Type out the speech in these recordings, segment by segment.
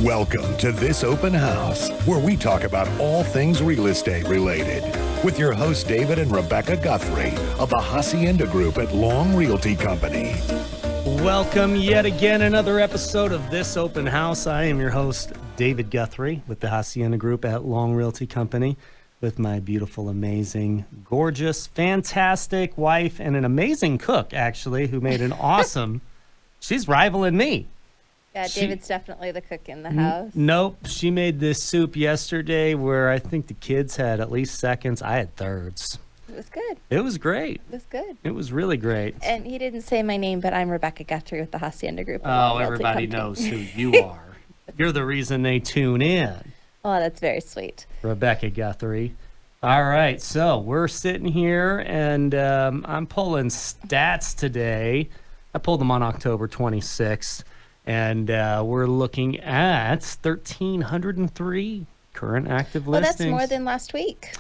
Welcome to This Open House, where we talk about all things real estate related. With your hosts, David and Rebecca Guthrie of the Hacienda Group at Long Realty Company. Welcome yet again, another episode of This Open House. I am your host, David Guthrie, with the Hacienda Group at Long Realty Company, with my beautiful, amazing, gorgeous, fantastic wife and an amazing cook, actually, who made an awesome... She's rivaling me. Yeah, David's definitely the cook in the house. Nope. She made this soup yesterday where I think the kids had at least seconds. I had thirds. It was good. It was great. It was good. It was really great. And he didn't say my name, but I'm Rebecca Guthrie with the Hacienda Group. Oh, everybody knows who you are. You're the reason they tune in. Oh, that's very sweet. Rebecca Guthrie. All right, so we're sitting here, and I'm pulling stats today. I pulled them on October 26th. And we're looking at 1,303 current active listings. Well, that's more than last week.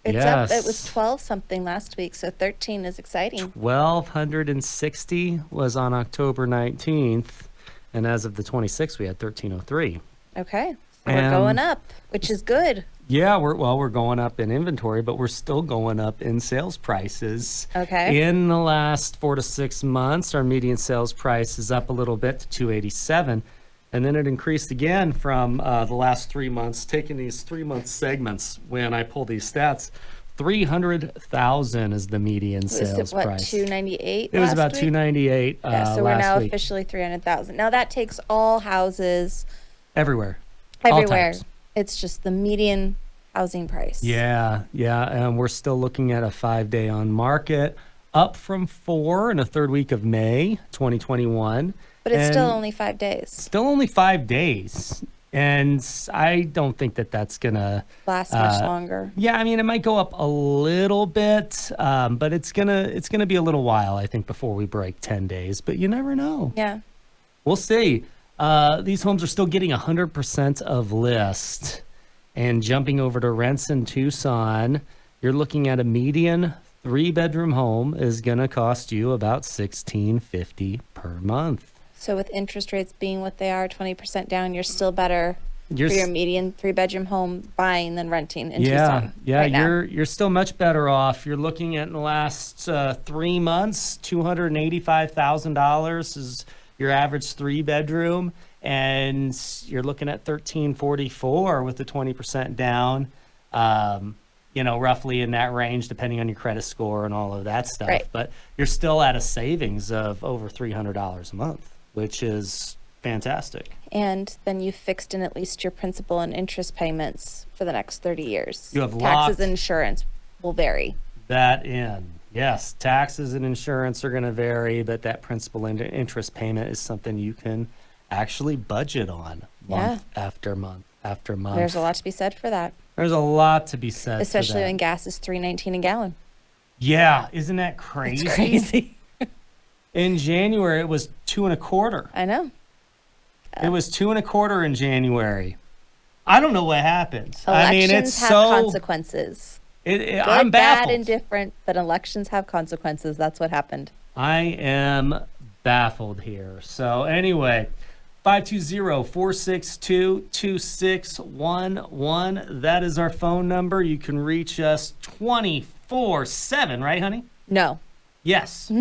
It's yes. up. It was 12 something last week, so 13 is exciting. 1,260 was on October 19th, and as of the 26th, we had 1,303. Okay, so we're going up, which is good. Yeah, we're going up in inventory, but we're still going up in sales prices. Okay. In the last 4 to 6 months, our median sales price is up a little bit to $287, and then it increased again from the last 3 months. Taking these 3-month segments, when I pull these stats, $300,000 is the median sales price. $298? It was about $298. Yeah, so we're now week. officially $300,000. Now that takes all houses everywhere. Everywhere. It's just the median housing price. Yeah. And we're still looking at a 5-day on market, up from 4 in the third week of May 2021. But it's still only 5 days. Still only 5 days. And I don't think that that's going to last much longer. Yeah, I mean, it might go up a little bit, but it's gonna be a little while, I think, before we break 10 days. But you never know. Yeah. We'll see. These homes are still getting 100% of list. And jumping over to rents in Tucson, you're looking at a median 3-bedroom home is going to cost you about $1,650 per month. So with interest rates being what they are, 20% down, you're still better for your median 3-bedroom home buying than renting in Tucson. Yeah, right now. You're still much better off. You're looking at in the last 3 months, $285,000 is your average 3-bedroom, and you're looking at $1,344 with the 20% down, roughly in that range, depending on your credit score and all of that stuff. Right. But you're still at a savings of over $300 a month, which is fantastic. And then you fixed in at least your principal and interest payments for the next 30 years. You have taxes and insurance will vary. That in. Yes, taxes and insurance are going to vary, but that principal and interest payment is something you can actually budget on month after month after month. There's a lot to be said for that. There's a lot to be said especially for that. when gas is $3.19 a gallon. Yeah, isn't that crazy? It's crazy. In January, it was $2.25. I know. It was $2.25 in January. I don't know what happened. Elections have consequences. I'm baffled. Bad, and different, but elections have consequences. That's what happened. I am baffled here. So anyway, 520-462-2611. That is our phone number. You can reach us 24/7, right, honey? No. Yes.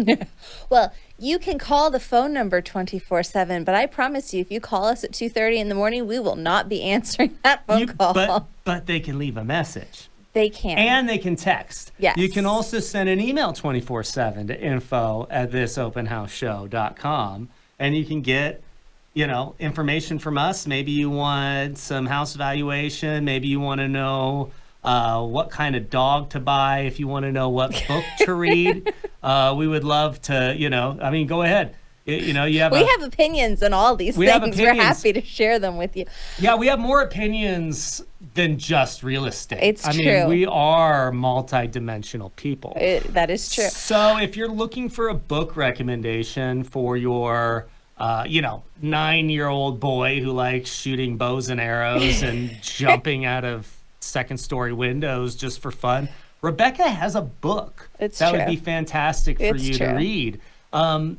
Well, you can call the phone number 24/7, but I promise you, if you call us at 2:30 in the morning, we will not be answering that phone call. But they can leave a message. They can. And they can text. Yes. You can also send an email 24/7 to info@thisopenhouseshow.com, and you can get, information from us. Maybe you want some house valuation. Maybe you want to know what kind of dog to buy. If you want to know what book to read, we would love to, go ahead. We have opinions on all these things. We're happy to share them with you. Yeah, we have more opinions than just real estate. It's true. I mean, we are multi-dimensional people. That is true. So if you're looking for a book recommendation for your 9-year-old boy who likes shooting bows and arrows and jumping out of second-story windows just for fun, Rebecca has a book that would be fantastic for you to read. And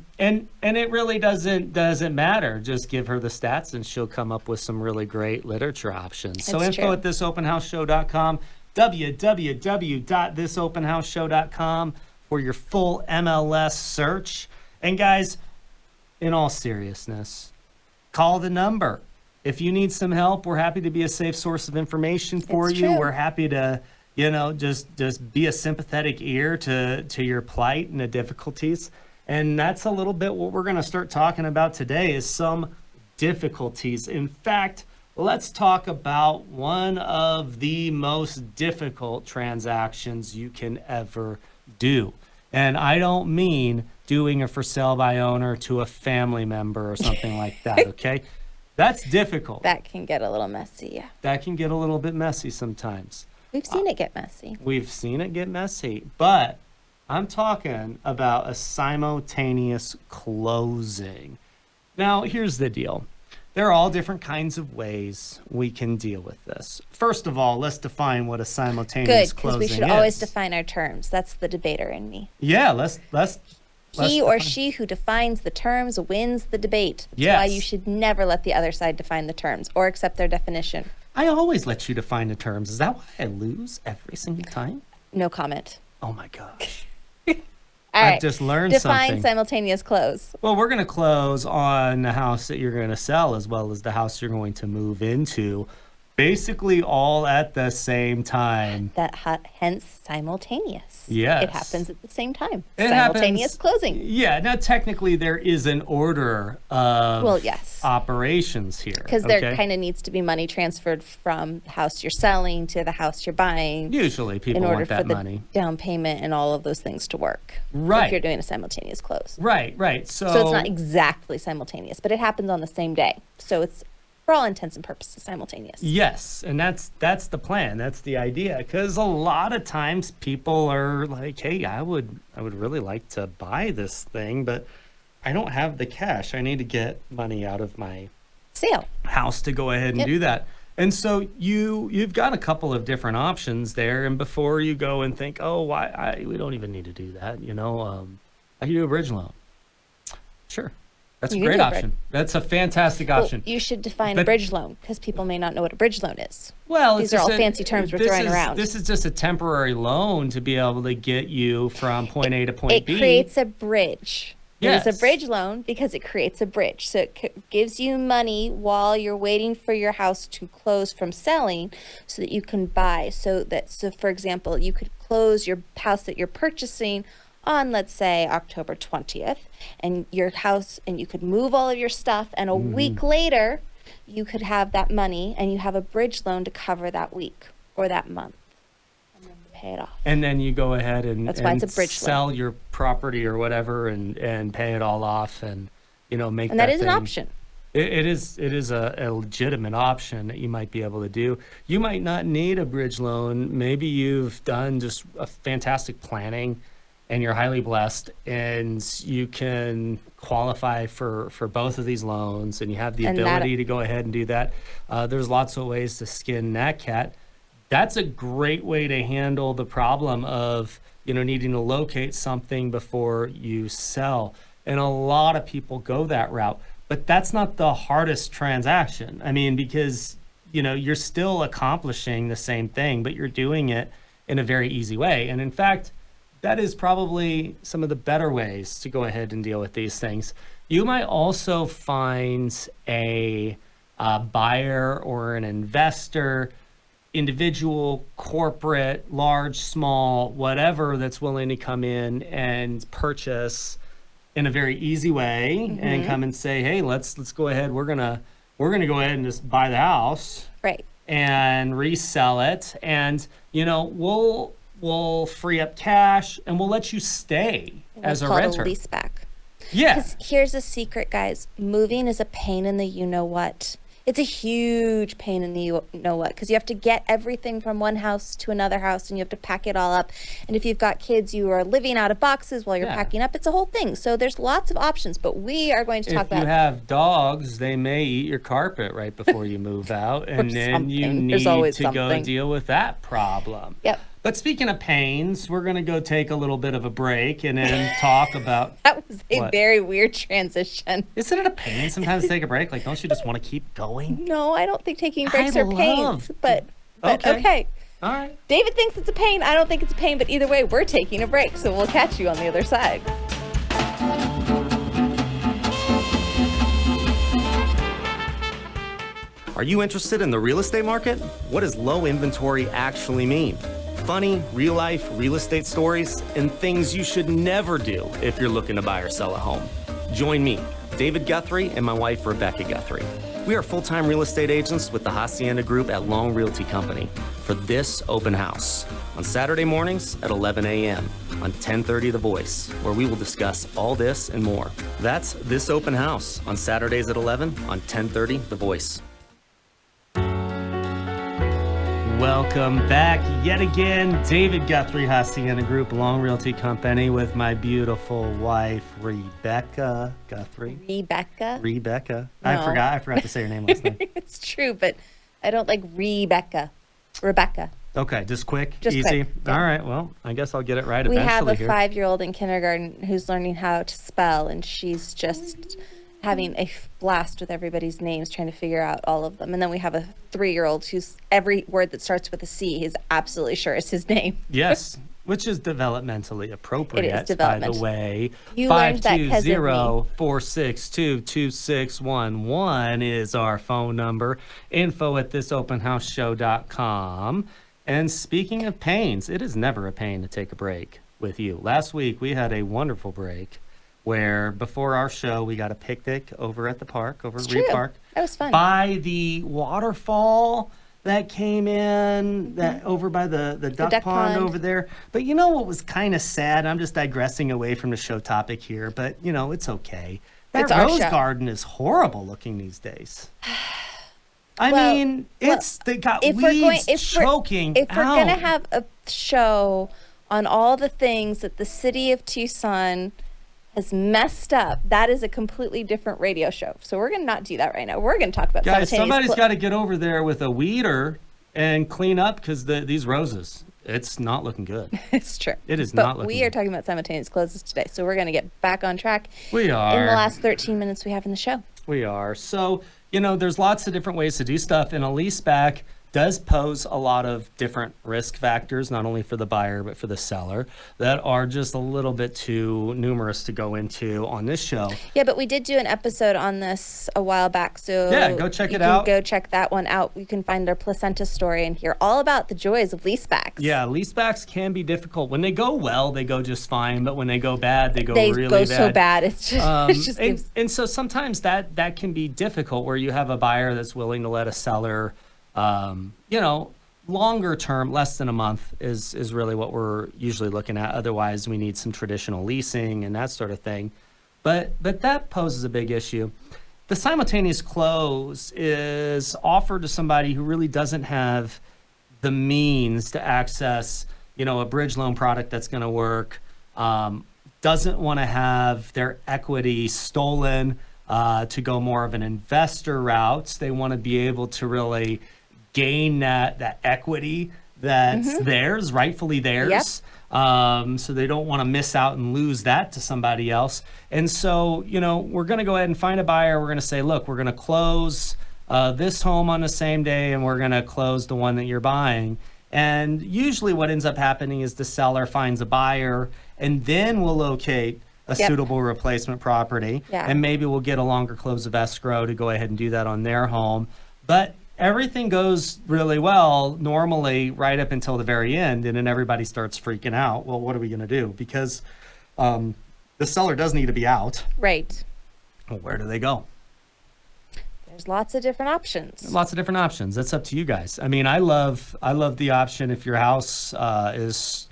it really doesn't matter. Just give her the stats and she'll come up with some really great literature options. So It's info true. at thisopenhouseshow.com, www.thisopenhouseshow.com for your full MLS search. And guys, in all seriousness, call the number. If you need some help, we're happy to be a safe source of information for It's you. true. We're happy to, just be a sympathetic ear to your plight and the difficulties. And that's a little bit what we're going to start talking about today is some difficulties. In fact, let's talk about one of the most difficult transactions you can ever do. And I don't mean doing a for sale by owner to a family member or something like that, okay? That's difficult. That can get a little messy, yeah. That can get a little bit messy sometimes. We've seen it get messy. We've seen it get messy, but I'm talking about a simultaneous closing. Now, here's the deal. There are all different kinds of ways we can deal with this. First of all, let's define what a simultaneous Good, closing because is. we should always define our terms. That's the debater in me. Yeah, let's He or define- she who defines the terms wins the debate. That's why Yes. you should never let the other side define the terms or accept their definition. I always let you define the terms. Is that why I lose every single time? No comment. Oh my gosh. All I've right. just learned Define something. simultaneous close. Well, we're going to close on the house that you're going to sell as well as the house you're going to move into, basically all at the same time. Hence simultaneous. Yes. It happens at the same time. It Simultaneous happens- closing. Yeah, now technically there is an order of Well, yes. operations here. Because okay? there kind of needs to be money transferred from the house you're selling to the house you're buying Usually people in order want for that the money. down payment and all of those things to work. Right. If you're doing a simultaneous close. Right. So it's not exactly simultaneous, but it happens on the same day. So it's, for all intents and purposes, simultaneous. Yes, and that's the plan. That's the idea. Because a lot of times people are like, "Hey, I would really like to buy this thing, but I don't have the cash. I need to get money out of my Sale. house to go ahead and Yep. do that." And so you've got a couple of different options there. And before you go and think, "Oh, we don't even need to do that," I can do a bridge loan. Sure. That's a You can great do a bridge. option. That's a fantastic Well, option. you should define a But- bridge loan because people may not know what a bridge loan is. Well, These it's are just all fancy terms we're throwing around. This is just a temporary loan to be able to get you from point A to point It B. creates a bridge. It is Yes. a bridge loan because it creates a bridge. So it gives you money while you're waiting for your house to close from selling so that you can buy. So for example, you could close your house that you're purchasing on, let's say, October 20th, and your house, and you could move all of your stuff, and a week later, you could have that money, and you have a bridge loan to cover that week or that month, and then pay it off. And then you go ahead and, That's why it's and a bridge loan. sell your property or whatever and pay it all off and make And that is an thing- option. It is a legitimate option that you might be able to do. You might not need a bridge loan. Maybe you've done just a fantastic planning and you're highly blessed and you can qualify for both of these loans and you have the And ability to go ahead and do that. There's lots of ways to skin that cat. That's a great way to handle the problem of, needing to locate something before you sell. And a lot of people go that route, but that's not the hardest transaction. I mean, because, you're still accomplishing the same thing, but you're doing it in a very easy way. And in fact, that is probably some of the better ways to go ahead and deal with these things. You might also find a buyer or an investor, individual, corporate, large, small, whatever, that's willing to come in and purchase in a very easy way and come and say, "Hey, let's go ahead. We're gonna go ahead and just buy the house Right. and resell it, and we'll free up cash and we'll let you stay as a We'll call it renter." a lease back. Yeah. Because here's a secret, guys. Moving is a pain in the you-know-what. It's a huge pain in the you-know-what because you have to get everything from one house to another house and you have to pack it all up. And if you've got kids, you are living out of boxes while you're Yeah. packing up. It's a whole thing. So there's lots of options, but we are going to talk If you about have dogs, they may eat your carpet right before you move out, and then you something. There's need always to go something. deal with that problem. Yep. But speaking of pains, we're going to go take a little bit of a break and then talk about... That was a What? very weird transition. Isn't it a pain sometimes to take a break? Like, don't you just want to keep going? No, I don't think taking breaks are pains, but okay. All right. David thinks it's a pain. I don't think it's a pain, but either way, we're taking a break, so we'll catch you on the other side. Are you interested in the real estate market? What does low inventory actually mean? Funny, real-life real estate stories and things you should never do if you're looking to buy or sell a home. Join me, David Guthrie, and my wife, Rebecca Guthrie. We are full-time real estate agents with the Hacienda Group at Long Realty Company for This Open House on Saturday mornings at 11 a.m. on 1030 The Voice, where we will discuss all this and more. That's This Open House on Saturdays at 11 on 1030 The Voice. Welcome back yet again. David Guthrie, Hacienda Group, Long Realty Company, with my beautiful wife, Rebecca Guthrie. Rebecca. No. I forgot to say your name last night. It's true, but I don't like Rebecca. Okay, just quick, Just easy. quick, yeah. All right, well, I guess I'll get it right We eventually have a here. 5-year-old in kindergarten who's learning how to spell, and she's just having a blast with everybody's names, trying to figure out all of them. And then we have a 3-year-old who's every word that starts with a C, he's absolutely sure is his name. Yes, which is developmentally appropriate, It is by the development. way. You learned that 'cause of me. 520-462-2611 is our phone number. Info at thisopenhouseshow.com. And speaking of pains, it is never a pain to take a break with you. Last week, we had a wonderful break where before our show, we got a picnic over at the park, over at Reed True. Park. That was fun. By the waterfall that came in, that over by the duck duck pond pond. over there. But you know what was kind of sad? I'm just digressing away from the show topic here, but you know, it's okay. That It's our rose show. garden is horrible looking these days. I Well- mean, they got if we're going, weeds choking if we're out. gonna have a show on all the things that the city of Tucson has messed up, that is a completely different radio show. So we're gonna not do that right now. We're gonna talk about Guys, simultaneous somebody's got to get over there with a weeder and clean up because these roses, it's not looking good. It's true. It is but not looking we are good. talking about simultaneous closes today, so we're gonna get back on track We are. in the last 13 minutes we have in the show. We are. So, you know, there's lots of different ways to do stuff, and a leaseback does pose a lot of different risk factors, not only for the buyer, but for the seller, that are just a little bit too numerous to go into on this show. Yeah, but we did do an episode on this a while back, so Yeah, go check you it can out. Go check that one out. You can find our placenta story and hear all about the joys of leasebacks. Yeah, leasebacks can be difficult. When they go well, they go just fine, but when they go bad, they go they really go bad. so bad. It's just, it just gives, And so sometimes that can be difficult where you have a buyer that's willing to let a seller, you know, longer term, less than a month is really what we're usually looking at. Otherwise, we need some traditional leasing and that sort of thing. But that poses a big issue. The simultaneous close is offered to somebody who really doesn't have the means to access, you know, a bridge loan product that's going to work, doesn't want to have their equity stolen to go more of an investor route. They want to be able to really gain that equity that's theirs, rightfully theirs. So they don't want to miss out and lose that to somebody else. And so, you know, we're going to go ahead and find a buyer. We're going to say, look, we're going to close this home on the same day, and we're going to close the one that you're buying. And usually what ends up happening is the seller finds a buyer, and then we'll locate a suitable replacement property. Yeah. And maybe we'll get a longer close of escrow to go ahead and do that on their home. But everything goes really well normally right up until the very end, and then everybody starts freaking out. Well, what are we going to do? Because the seller does need to be out. right. Well, where do they go? There's lots of different options. Lots of different options. That's up to you guys. I mean, I love the option if your house is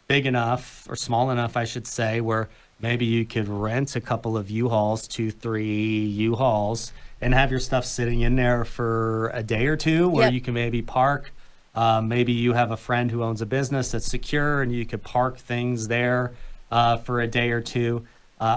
big enough or small enough, I should say, where maybe you could rent a couple of U-Hauls, 2-3 U-Hauls, and have your stuff sitting in there for a day or two where Yep. you can maybe park. Maybe you have a friend who owns a business that's secure and you could park things there for a day or two.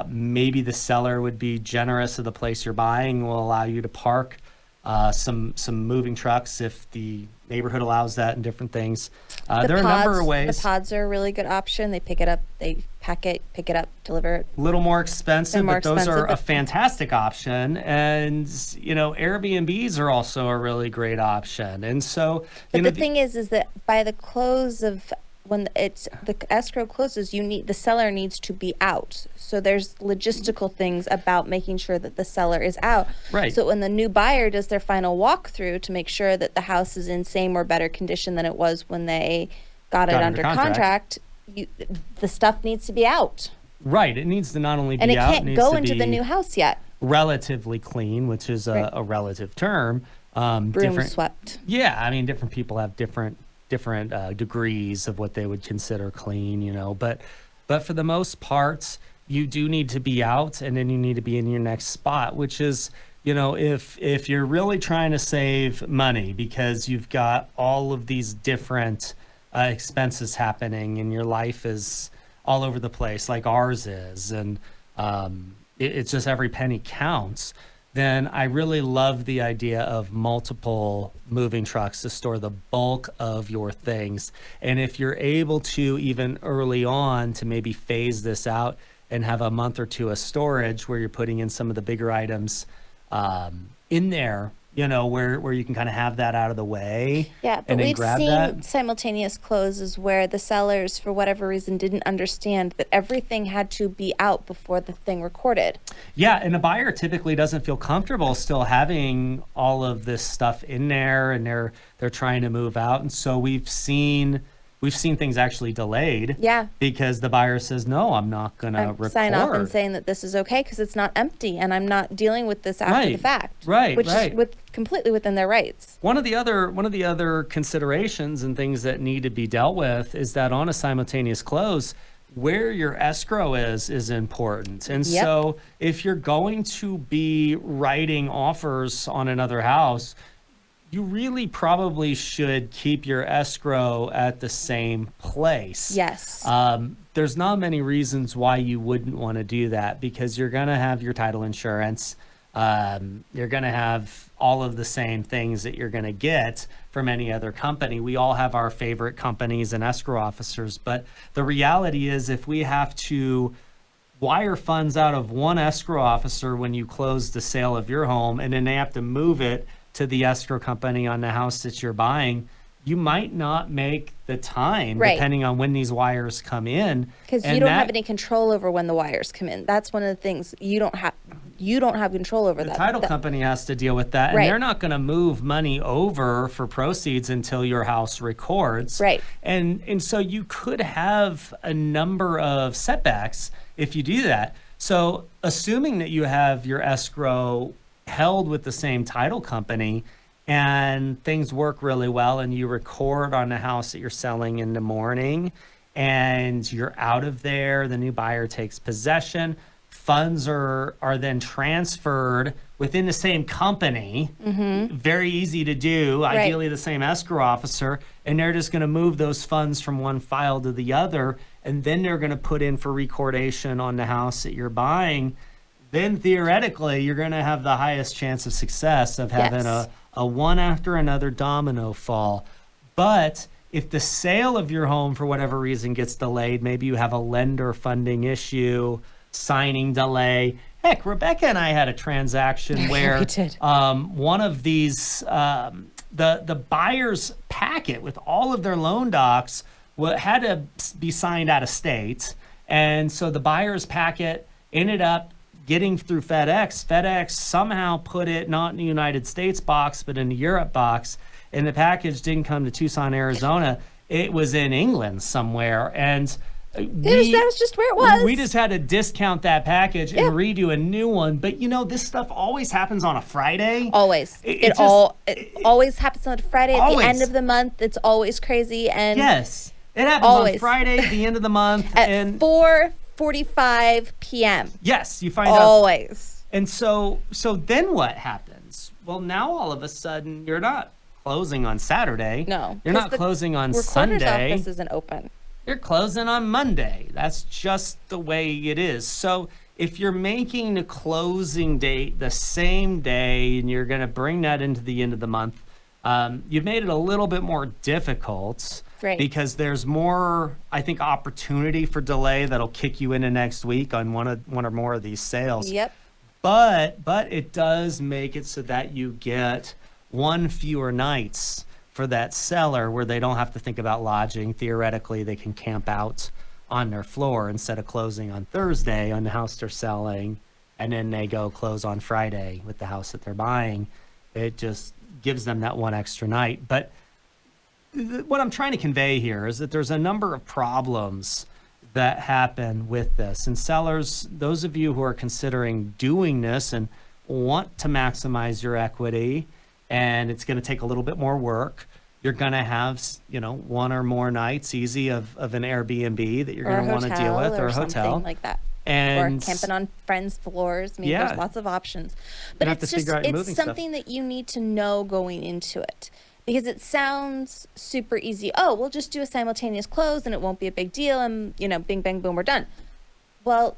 Maybe the seller would be generous of the place you're buying, will allow you to park some moving trucks if the neighborhood allows that, and different things. There are a number of ways. The pods are a really good option. They pick it up, they pack it, pick it up, deliver it. A little more expensive, More but those expensive, are a but- fantastic option. And, Airbnbs are also a really great option. And so, But the thing is that by the close of when the escrow closes, the seller needs to be out. So there's logistical things about making sure that the seller is out. Right. So when the new buyer does their final walkthrough to make sure that the house is in same or better condition than it was when they got it under contract, the stuff needs to be out. Right. It needs to not only be And it out, can't needs go to into the be new house yet. relatively clean, which is a relative term. Broom swept. Yeah, I mean, different people have different degrees of what they would consider clean, but for the most part, you do need to be out, and then you need to be in your next spot, which is, if you're really trying to save money because you've got all of these different expenses happening and your life is all over the place like ours is, and it's just every penny counts, then I really love the idea of multiple moving trucks to store the bulk of your things. And if you're able to, even early on, to maybe phase this out and have a month or two of storage where you're putting in some of the bigger items in there, where you can kind of have that out of the way. Yeah, but and then we've grab seen that. simultaneous closes where the sellers, for whatever reason, didn't understand that everything had to be out before the thing recorded. Yeah, and a buyer typically doesn't feel comfortable still having all of this stuff in there, and they're trying to move out, and so we've seen things actually delayed. Yeah. Because the buyer says, no, I'm not going to record. Sign off and saying that this is okay because it's not empty and I'm not dealing with this after the fact. Right, which right. is completely within their rights. One of the other considerations and things that need to be dealt with is that on a simultaneous close, where your escrow is important. And Yep. so if you're going to be writing offers on another house, you really probably should keep your escrow at the same place. Yes. There's not many reasons why you wouldn't want to do that, because you're going to have your title insurance. You're going to have all of the same things that you're going to get from any other company. We all have our favorite companies and escrow officers, but the reality is if we have to wire funds out of one escrow officer when you close the sale of your home, and then they have to move it to the escrow company on the house that you're buying, you might not make the time, Right. depending on when these wires come in. Because And you don't that- have any control over when the wires come in. That's one of the things you don't have control over. The that. title company has to deal with that, and Right. they're not going to move money over for proceeds until your house records. Right. And so you could have a number of setbacks if you do that. So assuming that you have your escrow held with the same title company and things work really well and you record on the house that you're selling in the morning and you're out of there, the new buyer takes possession, funds are then transferred within the same company. Very easy to do, ideally the same escrow officer, and they're just going to move those funds from one file to the other, and then they're going to put in for recordation on the house that you're buying. Then theoretically, you're going to have the highest chance of success of having Yes. a one after another domino fall. But if the sale of your home for whatever reason gets delayed, maybe you have a lender funding issue, signing delay. Heck, Rebecca and I had a transaction where We did. one of these, the buyer's packet with all of their loan docs had to be signed out of state. And so the buyer's packet ended up getting through FedEx. FedEx somehow put it not in the United States box, but in the Europe box. And the package didn't come to Tucson, Arizona. It was in England somewhere. And that was just where it was. we just had to discount that package and redo a new one. But this stuff always happens on a Friday. Always. It always happens on a Friday at Always. the end of the month. It's always crazy. And Yes. It happens Always. on Friday at the end of the month. at and 4:45 p.m. yes, you find out. Always. And so then what happens? Well, now all of a sudden you're not closing on Saturday. No. You're 'cause not the closing on recorder's Sunday. office isn't open. You're closing on Monday. That's just the way it is. So if you're making a closing date the same day and you're going to bring that into the end of the month, you've made it a little bit more difficult. Right. Because there's more, I think, opportunity for delay that'll kick you into next week on one or more of these sales. Yep. But it does make it so that you get one fewer nights for that seller where they don't have to think about lodging. Theoretically, they can camp out on their floor instead of closing on Thursday on the house they're selling, and then they go close on Friday with the house that they're buying. It just gives them that one extra night. But what I'm trying to convey here is that there's a number of problems that happen with this. And sellers, those of you who are considering doing this and want to maximize your equity, and it's going to take a little bit more work, you're going to have, one or more nights easy of an Airbnb that you're going to want to deal with, or a hotel. Something like that. And or camping on friends' floors. I mean, there's lots of options. But it's something that you need to know going into it. Because it sounds super easy. Oh, we'll just do a simultaneous close and it won't be a big deal and, bing, bang, boom, we're done. Well,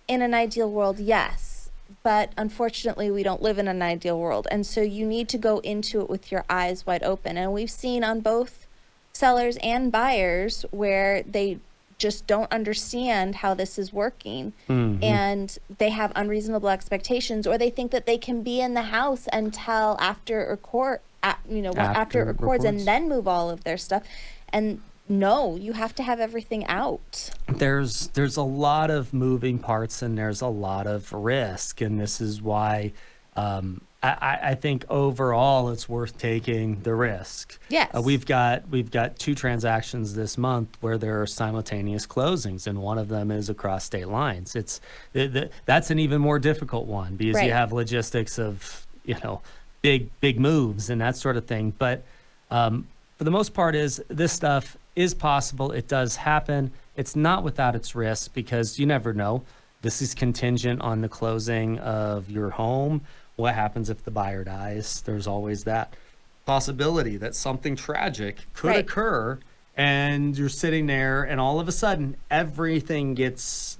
in an ideal world, yes. But unfortunately, we don't live in an ideal world. And so you need to go into it with your eyes wide open. And we've seen on both sellers and buyers where they just don't understand how this is working. Mm-hmm. And they have unreasonable expectations, or they think that they can be in the house until after after it records and then move all of their stuff. And no, you have to have everything out. There's a lot of moving parts and there's a lot of risk, and this is why I think overall it's worth taking the risk. Yes. We've got 2 transactions this month where there are simultaneous closings, and one of them is across state lines. That's an even more difficult one because you have logistics of big moves and that sort of thing. But for the most part, this stuff is possible. It does happen. It's not without its risks because you never know. This is contingent on the closing of your home. What happens if the buyer dies? There's always that possibility that something tragic could occur, and you're sitting there and all of a sudden everything gets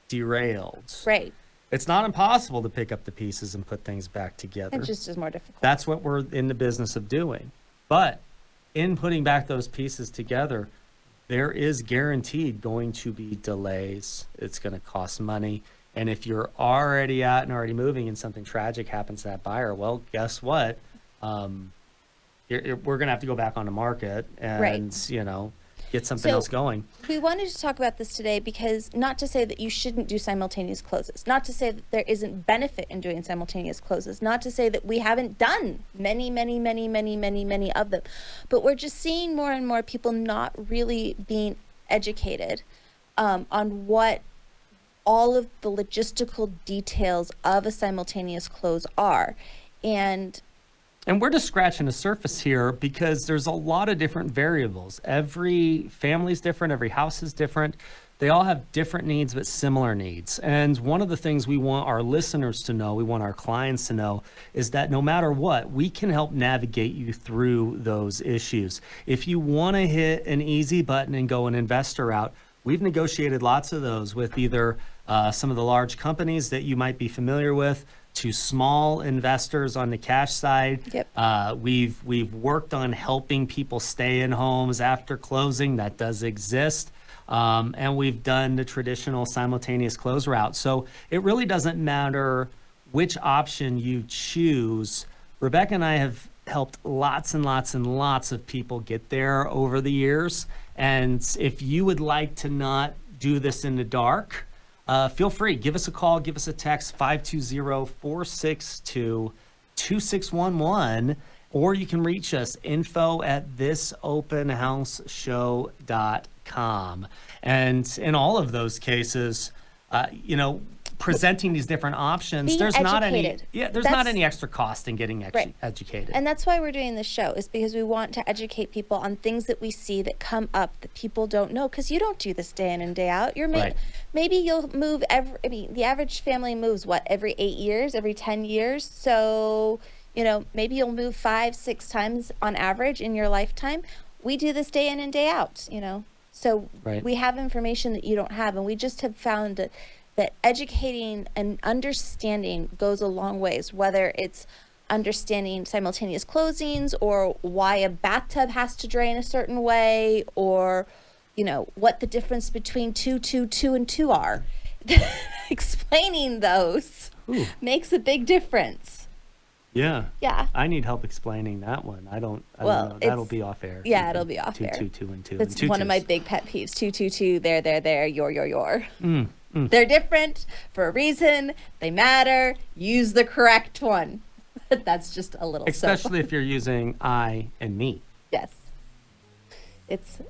derailed. Right. It's not impossible to pick up the pieces and put things back together. It just is more difficult. That's what we're in the business of doing. But in putting back those pieces together, there is guaranteed going to be delays. It's going to cost money. And if you're already out and already moving and something tragic happens to that buyer, well, guess what? We're going to have to go back on the market and, get something else going. We wanted to talk about this today because not to say that you shouldn't do simultaneous closes, not to say that there isn't benefit in doing simultaneous closes, not to say that we haven't done many of them, but we're just seeing more and more people not really being educated on what all of the logistical details of a simultaneous close are. And we're just scratching the surface here because there's a lot of different variables. Every family's different, every house is different. They all have different needs, but similar needs. And one of the things we want our listeners to know, we want our clients to know, is that no matter what, we can help navigate you through those issues. If you want to hit an easy button and go an investor route, we've negotiated lots of those with either some of the large companies that you might be familiar with, to small investors on the cash side. Yep. We've worked on helping people stay in homes after closing. That does exist. And we've done the traditional simultaneous close route. So it really doesn't matter which option you choose. Rebecca and I have helped lots and lots and lots of people get there over the years. And if you would like to not do this in the dark, feel free, give us a call, give us a text, 520-462-2611, or you can reach us, info@thisopenhouseshow.com. And in all of those cases, presenting these different options, there's not any extra cost in getting educated. And that's why we're doing this show, is because we want to educate people on things that we see that come up that people don't know, because you don't do this day in and day out. Maybe you'll move the average family moves every 8 years, every 10 years. So, maybe you'll move 5-6 times on average in your lifetime. We do this day in and day out, So we have information that you don't have, and we just have found that that educating and understanding goes a long ways, whether it's understanding simultaneous closings or why a bathtub has to drain a certain way, or, you know, what the difference between 2, 2, 2, and 2 are. Explaining those makes a big difference. Yeah. Yeah. I need help explaining that one. I don't know. That'll be off air. Yeah, it'll be off 2, air. 2, 2, and 2. That's and one of my 2s. big pet peeves. 2, 2, 2, there, your. They're different for a reason. They matter. Use the correct one. That's just a little Especially if you're using I and me. Yes. Yes.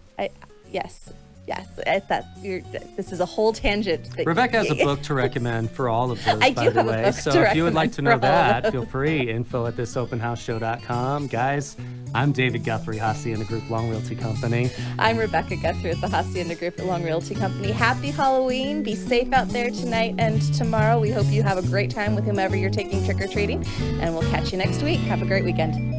This is a whole tangent. Rebecca has a book to recommend for all of those, I by do the have a way. book So to if you would like to know recommend for all of that, feel free. info@thisopenhouseshow.com. Guys, I'm David Guthrie, Hacienda Group Long Realty Company. I'm Rebecca Guthrie at the Hacienda Group at Long Realty Company. Happy Halloween. Be safe out there tonight and tomorrow. We hope you have a great time with whomever you're taking trick-or-treating, and we'll catch you next week. Have a great weekend.